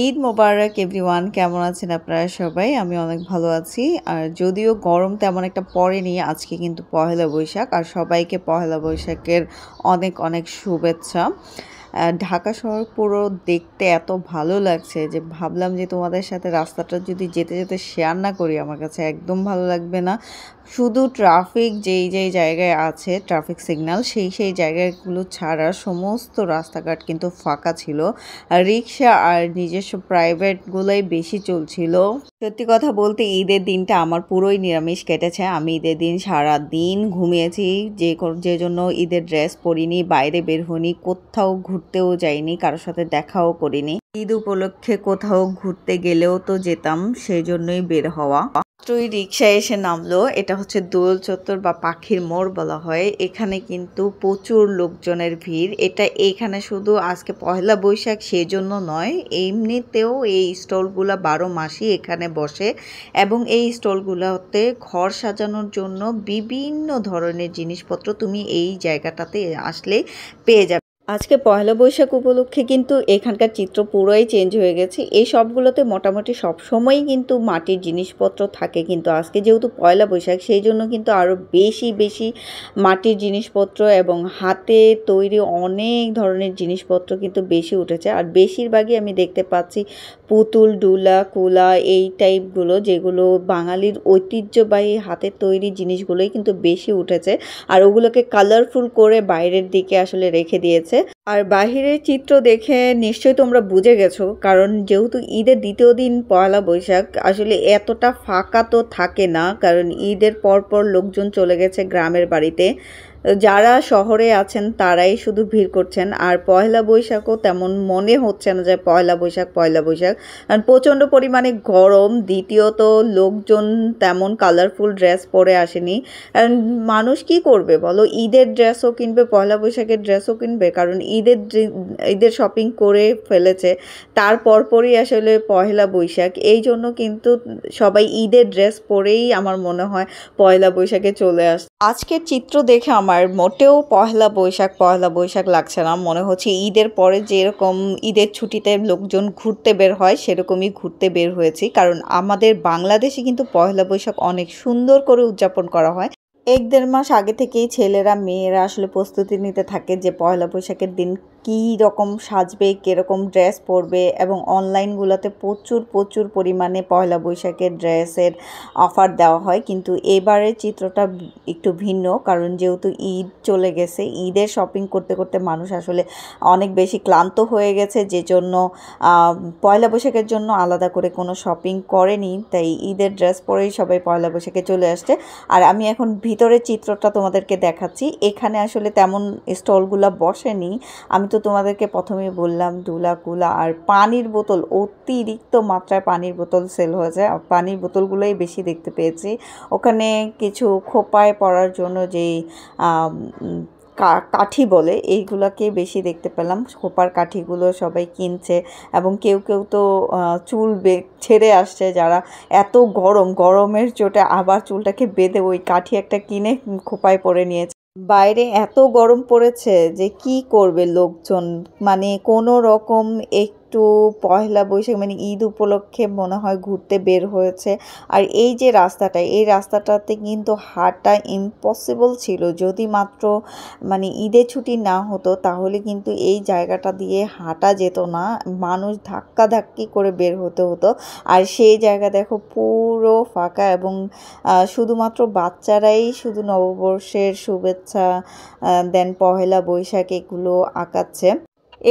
ঈদ মোবারক everyone, কেমন আছেন আপনারা সবাই? আমি অনেক ভালো আছি। আর যদিও গরম তেমন একটা পড়েনি, আজকে কিন্তু পহেলা বৈশাখ। আর সবাইকে পহেলা বৈশাখের অনেক অনেক শুভেচ্ছা। ঢাকা শহর পুরো দেখতে এত ভালো লাগছে যে ভাবলাম যে তোমাদের সাথে রাস্তাটা যদি যেতে যেতে শেয়ার না করি, আমার কাছে একদম ভালো লাগবে না। শুধু ট্রাফিক যেই যেই জায়গায় আছে, ট্রাফিক সিগন্যাল সেই জায়গাগুলো ছাড়া সমস্ত রাস্তাঘাট কিন্তু ফাঁকা ছিল। রিক্সা আর নিজস্ব প্রাইভেটগুলোই বেশি চলছিল। সত্যি কথা বলতে ঈদের দিনটা আমার পুরোই নিরামিষ কেটেছে। আমি ঈদের দিন সারা দিন ঘুমিয়েছি, যে জন্য ঈদের ড্রেস পরিনি, বাইরে বের হইনি, কোথাও ঘুরতেও যাইনি, কারোর সাথে দেখাও করিনি। ঈদ উপলক্ষে কোথাও ঘুরতে গেলেও তো যেতাম, সেই জন্যই বের হওয়া। মাত্রই রিক্সায় এসে নামলো। এটা হচ্ছে দোল চত্বর বা পাখির মোড় বলা হয়। এখানে কিন্তু প্রচুর লোকজনের ভিড়। এখানে শুধু আজকে পহেলা বৈশাখ সেজন্য নয়, এমনিতেও এই স্টলগুলো 12 মাসই এখানে বসে এবং এই স্টলগুলোতে ঘর সাজানোর জন্য বিভিন্ন ধরনের জিনিসপত্র তুমি এই জায়গাটাতে আসলে পেয়ে যাবে। আজকে পহেলা বৈশাখ উপলক্ষে কিন্তু এখানকার চিত্র পুরোই চেঞ্জ হয়ে গেছে। এই সবগুলোতে মোটামুটি সবসময়ই কিন্তু মাটির জিনিসপত্র থাকে, কিন্তু আজকে যেহেতু পয়লা বৈশাখ সেই জন্য কিন্তু আরও বেশি বেশি মাটির জিনিসপত্র এবং হাতে তৈরি অনেক ধরনের জিনিসপত্র কিন্তু বেশি উঠেছে। আর বেশিরভাগই আমি দেখতে পাচ্ছি পুতুল, ডুলা, কুলা এই টাইপগুলো, যেগুলো বাঙালির ঐতিহ্যবাহী হাতের তৈরি জিনিসগুলোই কিন্তু বেশি উঠেছে। আর ওগুলোকে কালারফুল করে বাইরের দিকে আসলে রেখে দিয়েছে। আর বাহিরের চিত্র দেখে নিশ্চয়ই তোমরা বুঝে গেছো, কারণ যেহেতু ঈদের দ্বিতীয় দিন পয়লা বৈশাখ, আসলে এতটা ফাঁকা তো থাকে না, কারণ ঈদের পর লোকজন চলে গেছে গ্রামের বাড়িতে। যারা শহরে আছেন তারাই শুধু ভিড় করছেন। আর পয়লা বৈশাখও তেমন মনে হচ্ছে না যে পয়লা বৈশাখ। কারণ প্রচণ্ড পরিমাণে গরম, দ্বিতীয়ত লোকজন তেমন কালারফুল ড্রেস পরে আসেনি। কারণ মানুষ কি করবে বলো, ঈদের ড্রেসও কিনবে, পয়লা বৈশাখের ড্রেসও কিনবে, কারণ ঈদের শপিং করে ফেলেছে। তার পরপরই আসলে পয়লা বৈশাখ, এই জন্য কিন্তু সবাই ঈদের ড্রেস পরেই আমার মনে হয় পয়লা বৈশাখে চলে আসে। আজকের চিত্র দেখে আমার মোটেও পয়লা বৈশাখ লাগছে না। মনে হচ্ছে ঈদের পরে যেরকম ঈদের ছুটিতে লোকজন ঘুরতে বের হয় সেরকমই ঘুরতে বের হয়েছি, কারণ আমাদের বাংলাদেশে কিন্তু পয়লা বৈশাখ অনেক সুন্দর করে উদযাপন করা হয়। 1-1.5 মাস আগে থেকেই ছেলেরা মেয়েরা আসলে প্রস্তুতি নিতে থাকে যে পয়লা বৈশাখের দিন কী রকম সাজবে, কীরকম ড্রেস পরবে, এবং অনলাইনগুলোতে প্রচুর পরিমাণে পয়লা বৈশাখের ড্রেসের অফার দেওয়া হয়। কিন্তু এবারের চিত্রটা একটু ভিন্ন, কারণ যেহেতু ঈদ চলে গেছে, ঈদের শপিং করতে করতে মানুষ আসলে অনেক বেশি ক্লান্ত হয়ে গেছে, যে জন্য পয়লা বৈশাখের জন্য আলাদা করে কোনো শপিং করেনি, তাই ঈদের ড্রেস পরেই সবাই পয়লা বৈশাখে চলে আসছে। আর আমি এখন ভিতরের চিত্রটা তোমাদেরকে দেখাচ্ছি। এখানে আসলে তেমন স্টলগুলো বসেনি। আমি তো তোমাদেরকে প্রথমেই বললাম ডুলা, কুলা আর পানির বোতল, অতিরিক্ত মাত্রায় পানির বোতল সেল হয়েছে। পানির বোতলগুলোই বেশি দেখতে পেয়েছি। ওখানে কিছু খোপায় পরার জন্য যেই কাঠি বলে, এইগুলোকে বেশি দেখতে পেলাম। খোপার কাঠিগুলো সবাই কিনছে এবং কেউ তো চুল ছেড়ে আসছে, যারা এত গরমের চোটে আবার চুলটাকে বেঁধে ওই কাঠি একটা কিনে খোপায় পরে নিয়েছে। বাইরে এত গরম পড়েছে যে কি করবে লোকজন, মানে কোনো রকম একটু পয়লা বৈশাখ মানে ঈদ উপলক্ষে মনে হয় ঘুরতে বের হয়েছে। আর এই যে এই রাস্তাটাতে কিন্তু হাঁটা ইম্পসিবল ছিল, যদি মাত্র মানে ঈদের ছুটি না হতো তাহলে কিন্তু এই জায়গাটা দিয়ে হাঁটা যেত না, মানুষ ধাক্কাধাক্কি করে বের হতে হতো। আর সেই জায়গা দেখো পুরো ফাঁকা, এবং শুধুমাত্র বাচ্চারাই শুধু নববর্ষের শুভেচ্ছা দেন পহেলা বৈশাখ এগুলো আঁকাচ্ছে।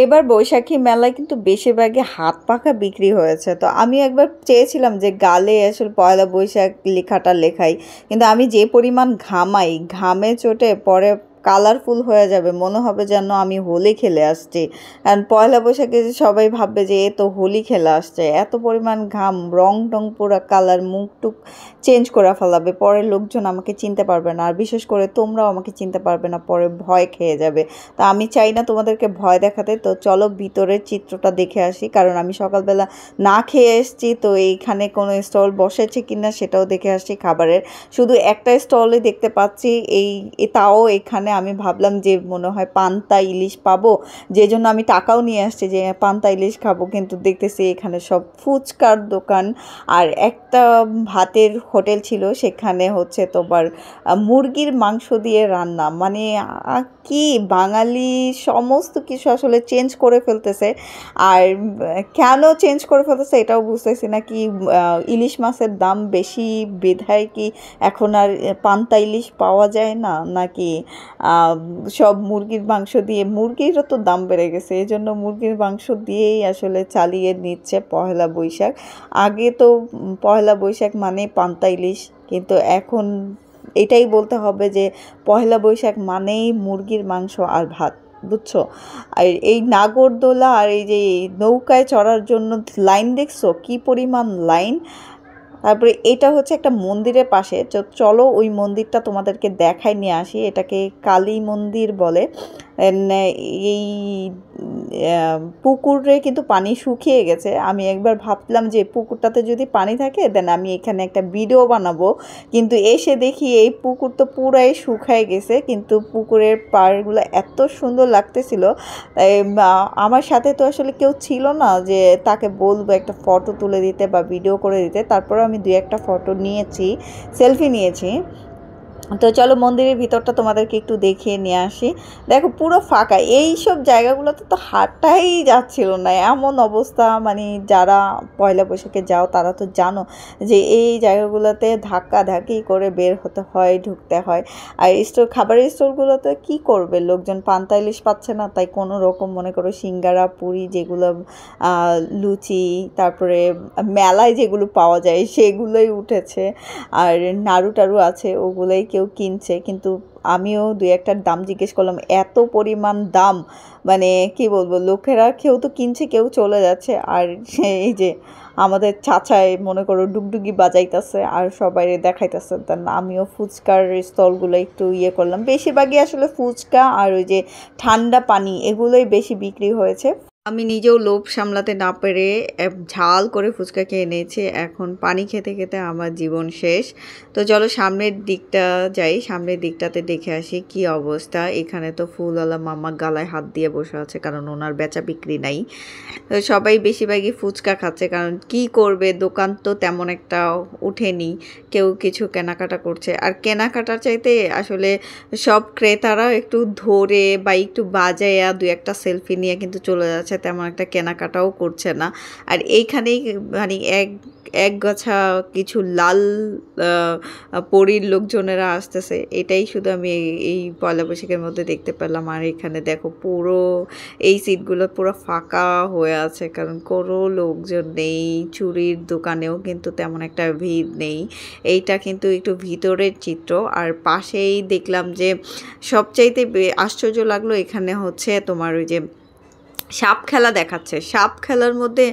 এবার বৈশাখী মেলায় কিন্তু বেশিরভাগই হাত পাখা বিক্রি হয়েছে। তো আমি একবার চেয়েছিলাম যে গালে আসলে পয়লা বৈশাখ লেখাটা লেখাই, কিন্তু আমি যে পরিমাণ ঘামাই, ঘামে চোটে পরে কালারফুল হয়ে যাবে, মনে হবে যেন আমি হোলি খেলে আসছি। কারণ পয়লা বৈশাখে সবাই ভাববে যে এ তো হোলি খেলে আসছে, এত পরিমাণ ঘাম, রং টং পুরো কালার, মুখ টুক চেঞ্জ করে ফেলাবে, পরে লোকজন আমাকে চিনতে পারবে না, আর বিশেষ করে তোমরাও আমাকে চিনতে পারবে না, পরে ভয় খেয়ে যাবে। তা আমি চাই না তোমাদেরকে ভয় দেখাতে। তো চলো ভিতরের চিত্রটা দেখে আসি, কারণ আমি সকালবেলা না খেয়ে এসেছি, তো এইখানে কোনো স্টল বসেছে কিনা সেটাও দেখে আসছি খাবারের। শুধু একটা স্টলে দেখতে পাচ্ছি, তাও এখানে আমি ভাবলাম যে মনে হয় পান্তা ইলিশ পাবো, যে জন্য আমি টাকাও নিয়ে আসছি যে পান্তা ইলিশ খাবো, কিন্তু দেখতেছি এখানে সব ফুচকার দোকান। আর একটা ভাতের হোটেল ছিল, সেখানে হচ্ছে তোমার মুরগির মাংস দিয়ে রান্না, মানে কি বাঙালি সমস্ত কিছু আসলে চেঞ্জ করে ফেলতেছে। আর কেন চেঞ্জ করে ফেলতেছে এটাও বুঝতেছি না, কি ইলিশ মাছের দাম বেশি বিধায় কি এখন আর পান্তা ইলিশ পাওয়া যায় না, নাকি সব মুরগির মাংস দিয়ে, মুরগিরও তো দাম বেড়ে গেছে, এই জন্য মুরগির মাংস দিয়েই আসলে চালিয়ে নিচ্ছে পহেলা বৈশাখ। আগে তো পহেলা বৈশাখ মানে পান্তা ইলিশ, কিন্তু এখন এটাই বলতে হবে যে পহেলা বৈশাখ মানেই মুরগির মাংস আর ভাত, বুঝছো? আর এই নাগরদোলা আর এই যে নৌকায় চড়ার জন্য লাইন দেখছো কি পরিমাণ লাইন। তারপরে এটা হচ্ছে একটা মন্দিরের পাশে, চলো ওই মন্দিরটা তোমাদেরকে দেখাই নিয়ে আসি। এটাকে কালী মন্দির বলে। এই পুকুরে কিন্তু পানি শুকিয়ে গেছে। আমি একবার ভাবলাম যে পুকুরটাতে যদি পানি থাকে দেন আমি এখানে একটা ভিডিও বানাবো, কিন্তু এসে দেখি এই পুকুর তো পুরাই শুকায় গেছে, কিন্তু পুকুরের পাড়গুলো এত সুন্দর লাগতেছিল। তাই আমার সাথে তো আসলে কেউ ছিল না যে তাকে বলবো একটা ফটো তুলে দিতে বা ভিডিও করে দিতে, তারপরেও আমি 2-1টা ফটো নিয়েছি, সেলফি নিয়েছি। তো চলো মন্দিরের ভিতরটা তোমাদেরকে একটু দেখিয়ে নিয়ে আসি। দেখো পুরো ফাঁকা, এই সব জায়গাগুলোতে তো হাঁটাই যাচ্ছিল না, এমন অবস্থা। মানে যারা পয়লা বৈশাখে যাও তারা তো জানো যে এই জায়গাগুলোতে ধাক্কা ধাক্কি করে বের হতে হয়, ঢুকতে হয়। আর খাবারের স্টোরগুলোতে কি করবে লোকজন, পান্তা ইলিশ পাচ্ছে না, তাই কোনো রকম মনে করো সিঙ্গারা পুরি যেগুলো, লুচি, তারপরে মেলায় যেগুলো পাওয়া যায় সেগুলোই উঠেছে। আর নাড়ু টাড়ু আছে, ওগুলোই কেউ কিনছে, কিন্তু আমিও 2-1টার দাম জিজ্ঞেস করলাম, এত পরিমাণ দাম, মানে কি বলবো, লোকেরা কেউ তো কিনছে কেউ চলে যাচ্ছে। আর এই যে আমাদের চাচাই মনে করো ডুগডুগি বাজাইতেছে আর সবাই দেখাইতেছে। দেন আমিও ফুচকার স্টলগুলো একটু ইয়ে করলাম, বেশিরভাগই আসলে ফুচকা আর ওই যে ঠান্ডা পানি এগুলোই বেশি বিক্রি হয়েছে। আমি নিজেও লোভ সামলাতে না পেরে ঝাল করে ফুচকা খেয়ে নিয়েছি, এখন পানি খেতে খেতে আমার জীবন শেষ। তো চলো সামনের দিকটা যাই, সামনের দিকটাতে দেখে আসি কি অবস্থা। এখানে তো ফুলওয়ালা মামা গালায় হাত দিয়ে বসে আছে, কারণ ওনার বেচা বিক্রি নাই। তো সবাই বেশিরভাগই ফুচকা খাচ্ছে, কারণ কি করবে, দোকান তো তেমন একটা ওঠেনি, কেউ কিছু কেনাকাটা করছে। আর কেনাকাটার চাইতে আসলে সব ক্রেতারা একটু ধরে বা একটু বাজায়া 2-1টা সেলফি নিয়ে কিন্তু চলে যাচ্ছে, তেমন একটা কেনাকাটাও করছে না। আর এইখানেই মানে এক গাছা কিছু লাল পরীর লোকজনেরা আসতেছে, এটাই শুধু আমি এই পয়লা বৈশাখের মধ্যে দেখতে পেলাম। আর এখানে দেখো পুরো এই সিটগুলো পুরো ফাঁকা হয়ে আছে, কারণ কোনো লোকজন নেই। চুরির দোকানেও কিন্তু তেমন একটা ভিড় নেই। এইটা কিন্তু একটু ভিতরের চিত্র। আর পাশেই দেখলাম যে সবচাইতে আশ্চর্য লাগলো, এখানে হচ্ছে তোমার ওই যে সাপ খেলা দেখাচ্ছে। সাপ খেলার মধ্যে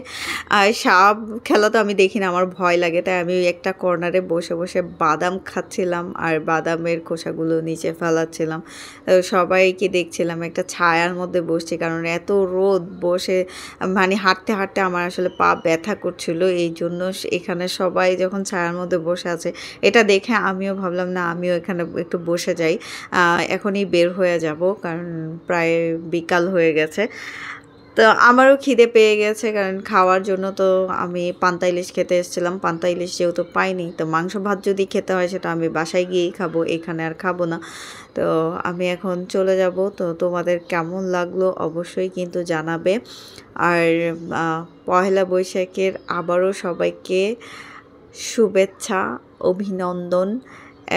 সাপ খেলা তো আমি দেখি না, আমার ভয় লাগে, তাই আমি একটা কর্নারে বসে বসে বাদাম খাচ্ছিলাম আর বাদামের খোসাগুলো নিচে ফেলাচ্ছিলাম। সবাইকে দেখছিলাম, একটা ছায়ার মধ্যে বসছি, কারণ এত রোদ, বসে মানে হাঁটতে হাঁটতে আমার আসলে পা ব্যথা করছিল। এই জন্য এখানে সবাই যখন ছায়ার মধ্যে বসে আছে এটা দেখে আমিও ভাবলাম না আমিও এখানে একটু বসে যাই। এখনই বের হয়ে যাব, কারণ প্রায় বিকাল হয়ে গেছে। তো আমারও খিদে পেয়ে গেছে, কারণ খাওয়ার জন্য তো আমি পান্তা ইলিশ খেতে এসেছিলাম। পান্তা ইলিশ যেহেতু পাইনি, তো মাংস ভাত যদি খেতে হয় সেটা আমি বাসায় গিয়েই খাবো, এখানে আর খাবো না। তো আমি এখন চলে যাব। তো তোমাদের কেমন লাগলো অবশ্যই কিন্তু জানাবে। আর পহেলা বৈশাখের আবারও সবাইকে শুভেচ্ছা, অভিনন্দন।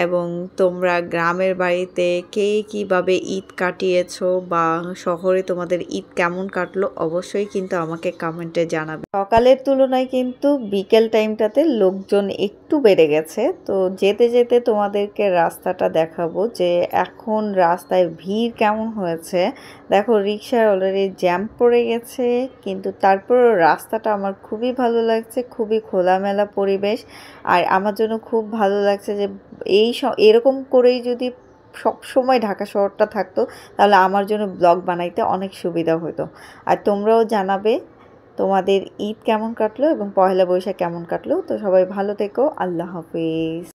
এবং তোমরা গ্রামের বাড়িতে কে কীভাবে ঈদ কাটিয়েছো বা শহরে তোমাদের ঈদ কেমন কাটলো অবশ্যই কিন্তু আমাকে কমেন্টে জানাবে। সকালের তুলনায় কিন্তু বিকেল টাইমটাতে লোকজন একটু বেড়ে গেছে। তো যেতে যেতে তোমাদেরকে রাস্তাটা দেখাবো যে এখন রাস্তায় ভিড় কেমন হয়েছে। দেখো রিকশায় অলরেডি জ্যাম পড়ে গেছে, কিন্তু তারপরও রাস্তাটা আমার খুবই ভালো লাগছে, খুবই খোলামেলা পরিবেশ। আর আমার জন্য খুব ভালো লাগছে যে এরকম করেই যদি সব সময় ঢাকা শহরটা থাকতো তাহলে আমার জন্য ব্লগ বানাইতে অনেক সুবিধা হতো। আর তোমরাও জানাবে তোমাদের ঈদ কেমন কাটলো এবং পহেলা বৈশাখ কেমন কাটলো। তো সবাই ভালো থেকো, আল্লাহ হাফিজ।